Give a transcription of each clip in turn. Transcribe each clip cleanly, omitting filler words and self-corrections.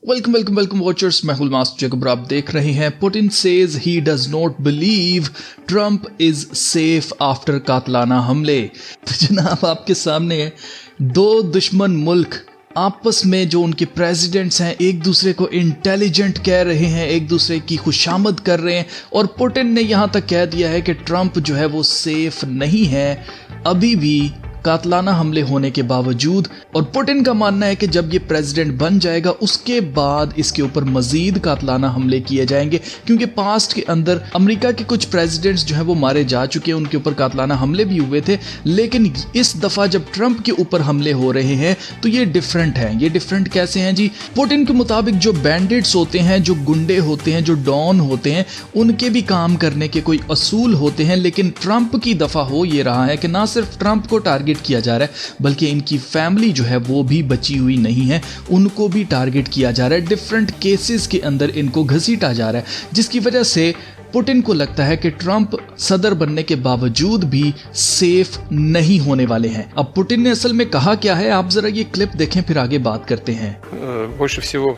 Welcome watchers. मैं हुलमास Jacob, आप देख रहे हैं Putin says he does not believe Trump is safe after कातलाना हमले। तो जनाब, आपके सामने दो दुश्मन मुल्क आपस में जो उनके प्रेसिडेंट्स हैं एक दूसरे को इंटेलिजेंट कह रहे हैं, एक दूसरे की खुशामद कर रहे हैं, और पुतिन ने यहाँ तक कह दिया है कि ट्रंप जो है वो सेफ नहीं है अभी भी कातलाना हमले होने के बावजूद। और पुतिन का मानना है कि जब ये प्रेसिडेंट बन जाएगा उसके बाद इसके ऊपर मजीद कातलाना हमले किए जाएंगे, क्योंकि पास्ट के अंदर अमेरिका के कुछ प्रेसिडेंट्स जो हैं वो मारे जा चुके हैं, उनके ऊपर कातलाना हमले भी हुए थे। लेकिन इस दफ़ा जब ट्रंप के ऊपर हमले हो रहे हैं तो ये डिफरेंट है। ये डिफरेंट कैसे हैं जी? पुतिन के मुताबिक जो बैंडिट्स होते हैं, जो गुंडे होते हैं, जो डॉन होते हैं, उनके भी काम करने के कोई असूल होते हैं। लेकिन ट्रंप की दफ़ा हो ये रहा है कि ना सिर्फ ट्रंप को टारगेट किया जा रहा है बल्कि इनकी फैमिली जो है वो भी बची हुई नहीं है, उनको भी टारगेट किया जा रहा है। डिफरेंट केसेस के अंदर इनको घसीटा जा रहा है, जिसकी वजह से पुतिन को लगता है कि ट्रंप सदर बनने के बावजूद भी सेफ नहीं होने वाले हैं। अब पुतिन ने असल में कहा क्या है, आप जरा ये क्लिप देखें, फिर आगे बात करते हैं। Больше всего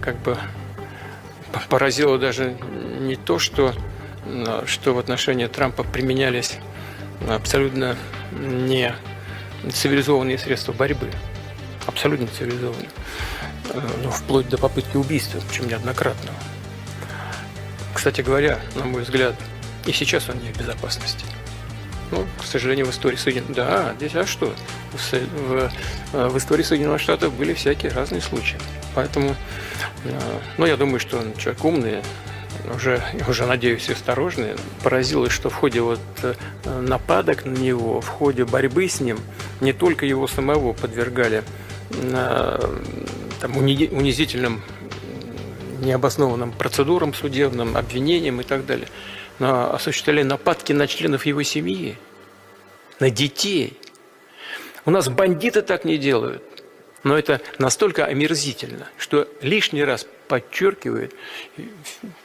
как бы поразило даже не то, что в отношении Трампа применялись абсолютно не цивилизованные средства борьбы, абсолютно цивилизованные, ну, вплоть до попытки убийства, причем неоднократного. Кстати говоря, на мой взгляд, и сейчас он не в безопасности. Ну, к сожалению, в истории Соединенных... Да, здесь, а что? В истории Соединенных Штатов были всякие разные случаи. Поэтому, ну, я думаю, что он человек умный, уже надеюсь, осторожный. Поразилось, что в ходе вот нападок на него, в ходе борьбы с ним, не только его самого подвергали там, унизительным, необоснованным процедурам судебным, обвинениям и так далее, но осуществляли нападки на членов его семьи, на детей. У нас бандиты так не делают, но это настолько омерзительно, что лишний раз подчеркивает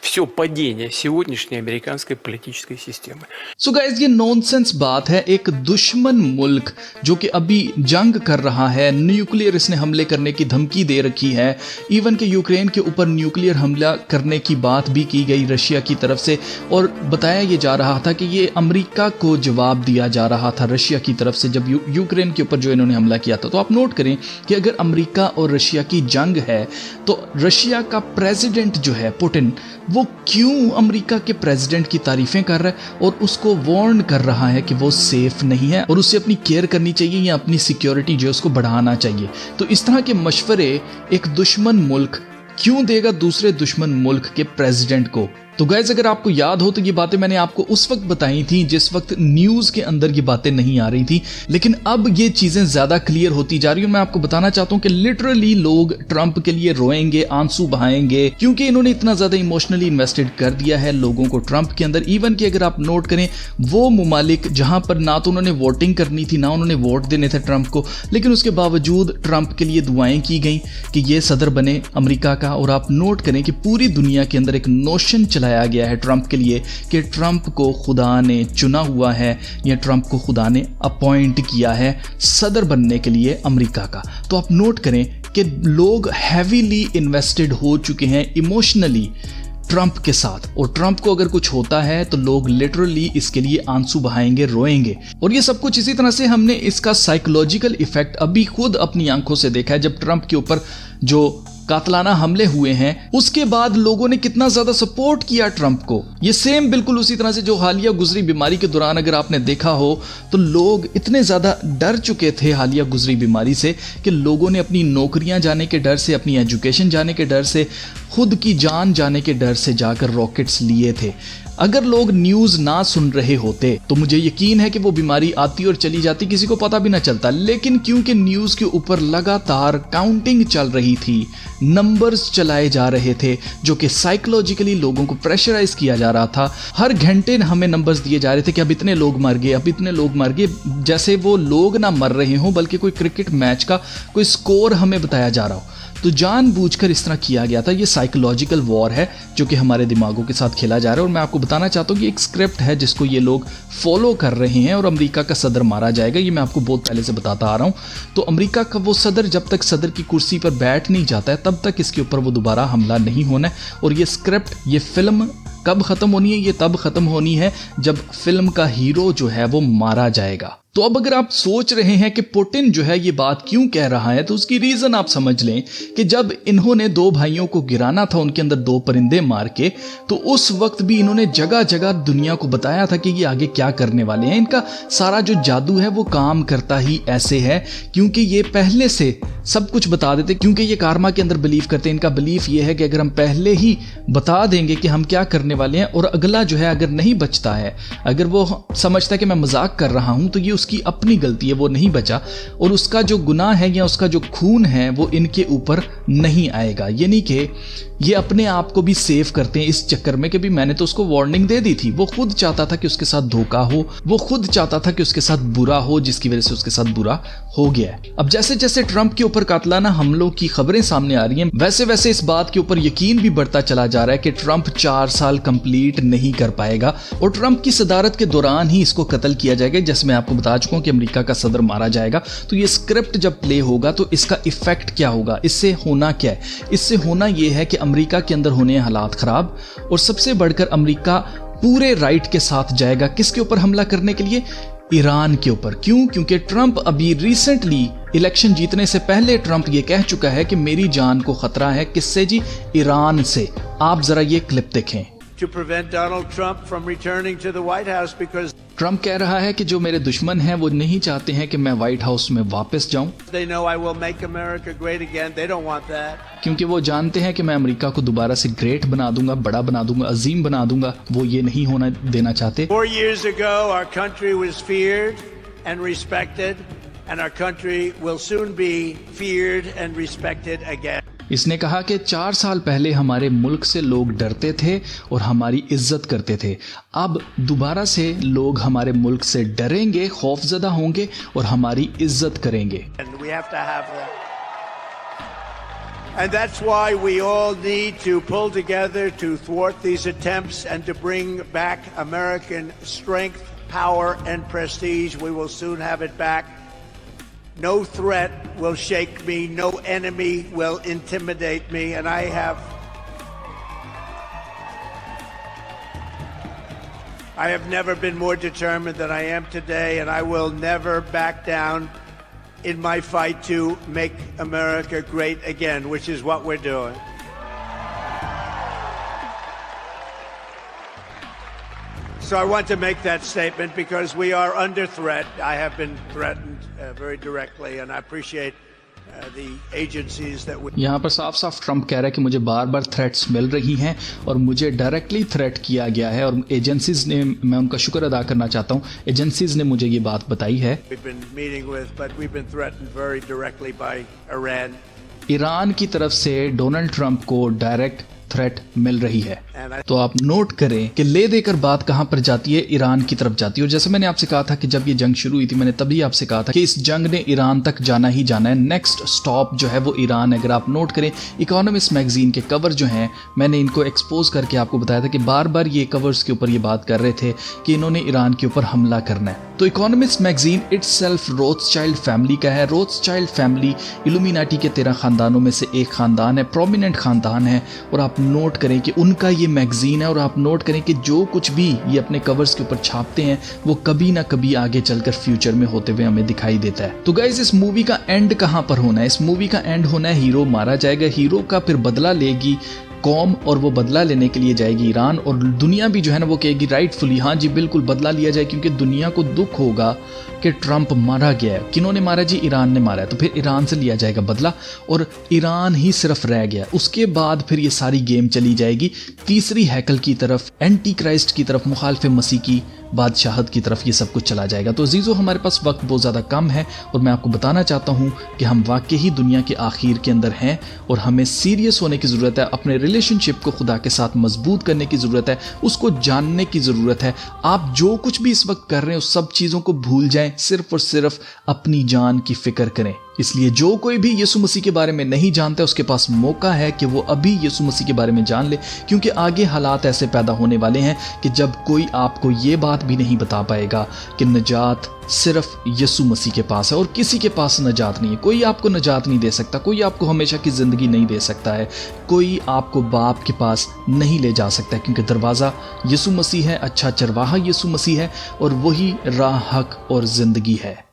все падение сегодняшней американской политической системы। सो गाइस, ये नॉनसेंस बात है। एक दुश्मन मुल्क जो कि अभी जंग कर रहा है, न्यूक्लियर इसने हमले करने की धमकी दे रखी है, इवन कि यूक्रेन के ऊपर न्यूक्लियर हमला करने की बात भी की गई रशिया की तरफ से, और बताया ये जा रहा था कि ये अमेरिका को जवाब दिया जा रहा था रशिया की तरफ से जब यूक्रेन के ऊपर जो इन्होंने हमला किया था। तो आप नोट करें कि अगर अमेरिका और रशिया की जंग है तो रशिया का प्रेसिडेंट जो है पुतिन, वो क्यों अमेरिका के प्रेसिडेंट की तारीफें कर रहा है और उसको वार्न कर रहा है कि वो सेफ नहीं है और उसे अपनी केयर करनी चाहिए या अपनी सिक्योरिटी जो है उसको बढ़ाना चाहिए। तो इस तरह के मशवरे एक दुश्मन मुल्क क्यों देगा दूसरे दुश्मन मुल्क के प्रेसिडेंट को? तो गाइस, अगर आपको याद हो तो ये बातें मैंने आपको उस वक्त बताई थी जिस वक्त न्यूज़ के अंदर ये बातें नहीं आ रही थी, लेकिन अब ये चीज़ें ज़्यादा क्लियर होती जा रही हैं। मैं आपको बताना चाहता हूँ कि लिटरली लोग ट्रंप के लिए रोएंगे, आंसू बहाएंगे, क्योंकि इन्होंने इतना ज़्यादा इमोशनली इन्वेस्टेड कर दिया है लोगों को ट्रंप के अंदर। इवन कि अगर आप नोट करें, वो ममालिक जहाँ पर ना तो उन्होंने वोटिंग करनी थी, ना उन्होंने वोट देने थे ट्रंप को, लेकिन उसके बावजूद ट्रंप के लिए दुआएं की गई कि ये सदर बने अमेरिका का। और आप नोट करें कि पूरी दुनिया के अंदर एक नोशन चलाया गया है ट्रंप के लिए कि ट्रंप को खुदा ने चुना हुआ है या ट्रंप को खुदा ने अपॉइंट किया है सदर बनने के लिए अमेरिका का। तो आप नोट करें कि लोग हैवीली इन्वेस्टेड हो चुके हैं इमोशनली ट्रंप के साथ, और ट्रंप को अगर कुछ होता है तो लोग लिटरली इसके लिए आंसू बहाएंगे, रोएंगे। और ये सब कुछ इसी तरह से हमने इसका साइकोलॉजिकल इफेक्ट अभी खुद अपनी आंखों से देखा है। जब ट्रंप के ऊपर जो कातलाना हमले हुए हैं उसके बाद लोगों ने कितना ज्यादा सपोर्ट किया ट्रंप को। ये सेम बिल्कुल उसी तरह से जो हालिया गुजरी बीमारी के दौरान अगर आपने देखा हो तो लोग इतने ज्यादा डर चुके थे हालिया गुजरी बीमारी से कि लोगों ने अपनी नौकरियां जाने के डर से, अपनी एजुकेशन जाने के डर से, खुद की जान जाने के डर से जाकर रॉकेट्स लिए थे। अगर लोग न्यूज़ ना सुन रहे होते तो मुझे यकीन है कि वो बीमारी आती और चली जाती, किसी को पता भी ना चलता। लेकिन क्योंकि न्यूज़ के ऊपर लगातार काउंटिंग चल रही थी, नंबर्स चलाए जा रहे थे जो कि साइकोलॉजिकली लोगों को प्रेशराइज किया जा रहा था, हर घंटे हमें नंबर्स दिए जा रहे थे कि अब इतने लोग मर गए, अब इतने लोग मर गए, जैसे वो लोग ना मर रहे हों बल्कि कोई क्रिकेट मैच का कोई स्कोर हमें बताया जा रहा हो। तो जानबूझकर इस तरह किया गया था। ये साइकोलॉजिकल वॉर है जो कि हमारे दिमागों के साथ खेला जा रहा है, और मैं आपको बताना चाहता हूँ कि एक स्क्रिप्ट है जिसको ये लोग फॉलो कर रहे हैं, और अमेरिका का सदर मारा जाएगा। ये मैं आपको बहुत पहले से बताता आ रहा हूँ। तो अमेरिका का वो सदर जब तक सदर की कुर्सी पर बैठ नहीं जाता है तब तक इसके ऊपर वो दोबारा हमला नहीं होना है। और ये स्क्रिप्ट, ये फिल्म कब खत्म होनी है? ये तब खत्म होनी है जब फिल्म का हीरो जो है वो मारा जाएगा। तो अब अगर आप सोच रहे हैं कि पुतिन जो है ये बात क्यों कह रहा है, तो उसकी रीजन आप समझ लें कि जब इन्होंने 2 भाइयों को गिराना था, उनके अंदर 2 परिंदे मार के, तो उस वक्त भी इन्होंने जगह जगह दुनिया को बताया था कि ये आगे क्या करने वाले हैं। इनका सारा जो जादू है वो काम करता ही ऐसे है क्योंकि ये पहले से सब कुछ बता देते, क्योंकि ये कारमा के अंदर बिलीव करते हैं। इनका बिलीफ ये है कि अगर हम पहले ही बता देंगे कि हम क्या करने वाले हैं, और अगला जो है अगर नहीं बचता है, अगर वो समझता है कि मैं मजाक कर रहा हूं, तो ये उसकी अपनी गलती है, वो नहीं बचा, और उसका जो गुनाह है या उसका जो खून है वो इनके ऊपर नहीं आएगा। यानी कि ये अपने आप को भी सेव करते हैं इस चक्कर में कि भी मैंने तो उसको वार्निंग दे दी थी। वो खुद चाहता था कि उसके साथ धोखा हो, वो खुद चाहता था कि उसके साथ बुरा हो, जिसकी वजह से उसके साथ बुरा हो गया है। अब जैसे जैसे ट्रंप के ऊपर कातलाना हमलों की खबरें सामने आ रही हैं, वैसे वैसे इस बात के ऊपर यकीन भी बढ़ता चला जा रहा है कि ट्रंप 4 साल कंप्लीट नहीं कर पाएगा, और ट्रंप की सदारत के दौरान ही इसको कत्ल किया जाएगा। जैसे मैं आपको बता चुका हूं कि अमेरिका का सदर मारा जाएगा। तो ये स्क्रिप्ट जब प्ले होगा तो इसका इफेक्ट क्या होगा, इससे होना क्या है? इससे होना यह है कि अमेरिका के अंदर होने हालात खराब, और सबसे बढ़कर अमेरिका पूरे राइट के साथ जाएगा किसके ऊपर हमला करने के लिए? ईरान के ऊपर। क्यों? क्योंकि ट्रंप अभी रिसेंटली इलेक्शन जीतने से पहले ट्रंप ये कह चुका है कि मेरी जान को खतरा है। किससे जी? ईरान से। आप जरा ये क्लिप देखें। To prevent Donald Trump from returning to the White House because Trump कह रहा है कि जो मेरे दुश्मन हैं वो नहीं चाहते हैं कि मैं व्हाइट हाउस में वापस जाऊं, they know I will make America great again. They don't want that. क्योंकि वो जानते हैं कि मैं अमेरिका को दोबारा से ग्रेट बना दूंगा, बड़ा बना दूंगा, अजीम बना दूंगा। वो ये नहीं होना देना चाहते। 4 years ago, our country was feared and respected, and our country will soon be feared and respected again. इसने कहा कि 4 साल पहले हमारे मुल्क से लोग डरते थे और हमारी इज्जत करते थे। अब दोबारा से लोग हमारे मुल्क से डरेंगे, खौफजदा होंगे और हमारी इज्जत करेंगे। And we have to have that. And that's why we all need to pull together to thwart these attempts and to bring back American strength, power, and prestige. We will soon have it back. No threat will shake me. No enemy will intimidate me. And I have never been more determined than I am today, and I will never back down in my fight to make America great again, which is what we're doing. So I want to make that statement because we are under threat. I have been threatened very directly, and I appreciate the agencies that we... यहाँ पर साफ साफ Trump कह रहा है कि मुझे बार बार threats मिल रही हैं और मुझे डायरेक्टली थ्रेट किया गया है, और एजेंसीज ने, मैं उनका शुक्र अदा करना चाहता हूँ, एजेंसीज ने मुझे ये बात बताई है। We've been meeting with, but we've been threatened very directly by Iran. Iran की तरफ से डोनाल्ड ट्रंप को डायरेक्ट थ्रेट मिल रही है। तो आप नोट करें कि ले देकर बात कहां पर जाती है, ईरान की तरफ जाती है। और जैसे मैंने आपसे कहा था कि जब ये जंग शुरू हुई थी, मैंने तभी आपसे कहा था कि इस जंग ने ईरान तक जाना ही जाना है। नेक्स्ट स्टॉप जो है वो ईरान है। अगर आप नोट करें, इकोनॉमिस्ट मैगजीन के कवर जो हैं, मैंने इनको एक्सपोज करके आपको बताया था कि बार बार ये कवर्स के ऊपर ये बात कर रहे थे कि इन्होंने ईरान के ऊपर हमला करना है। तो economist magazine itself Rothschild family का है। रोथस्चाइल्ड फैमिली इल्यूमिनाटी के 13 खानदानों में से एक खानदान है, प्रोमिनेंट खानदान है। और आप नोट करें कि उनका ये मैगजीन है, और आप नोट करें कि जो कुछ भी ये अपने कवर्स के ऊपर छापते हैं वो कभी ना कभी आगे चलकर फ्यूचर में होते हुए हमें दिखाई देता है। तो गाइस, इस मूवी का एंड कहां पर होना है? इस मूवी का एंड होना है हीरो मारा जाएगा, हीरो का फिर बदला लेगी कौम, और वो बदला लेने के लिए जाएगी ईरान, और दुनिया भी जो है ना वो कहेगी राइटफुली हाँ जी बिल्कुल बदला लिया जाए, क्योंकि दुनिया को दुख होगा कि ट्रंप मारा गया है। किन्होंने मारा जी? ईरान ने मारा है। तो फिर ईरान से लिया जाएगा बदला, और ईरान ही सिर्फ रह गया। उसके बाद फिर ये सारी गेम चली जाएगी तीसरी हैकल की तरफ, एंटी क्राइस्ट की तरफ, मुखालिफ मसीह की बादशाहत की तरफ ये सब कुछ चला जाएगा। तो अजीज़ों, हमारे पास वक्त बहुत ज़्यादा कम है, और मैं आपको बताना चाहता हूँ कि हम वाकई ही दुनिया के आखिर के अंदर हैं, और हमें सीरियस होने की ज़रूरत है। अपने रिलेशनशिप को खुदा के साथ मजबूत करने की ज़रूरत है, उसको जानने की ज़रूरत है। आप जो कुछ भी इस वक्त कर रहे हैं उस सब चीज़ों को भूल जाएं, सिर्फ और सिर्फ अपनी जान की फिक्र करें। इसलिए जो कोई भी यीशु मसीह के बारे में नहीं जानता, उसके पास मौका है कि वो अभी यीशु मसीह के बारे में जान ले, क्योंकि आगे हालात ऐसे पैदा होने वाले हैं कि जब कोई आपको ये बात भी नहीं बता पाएगा कि निजात सिर्फ यीशु मसीह के पास है और किसी के पास निजात नहीं है। कोई आपको निजात नहीं दे सकता, कोई आपको हमेशा की ज़िंदगी नहीं दे सकता है, कोई आपको बाप के पास नहीं ले जा सकता है, क्योंकि दरवाज़ा यीशु मसीह है, अच्छा चरवाहा यीशु मसीह है और वही राह, हक और ज़िंदगी है।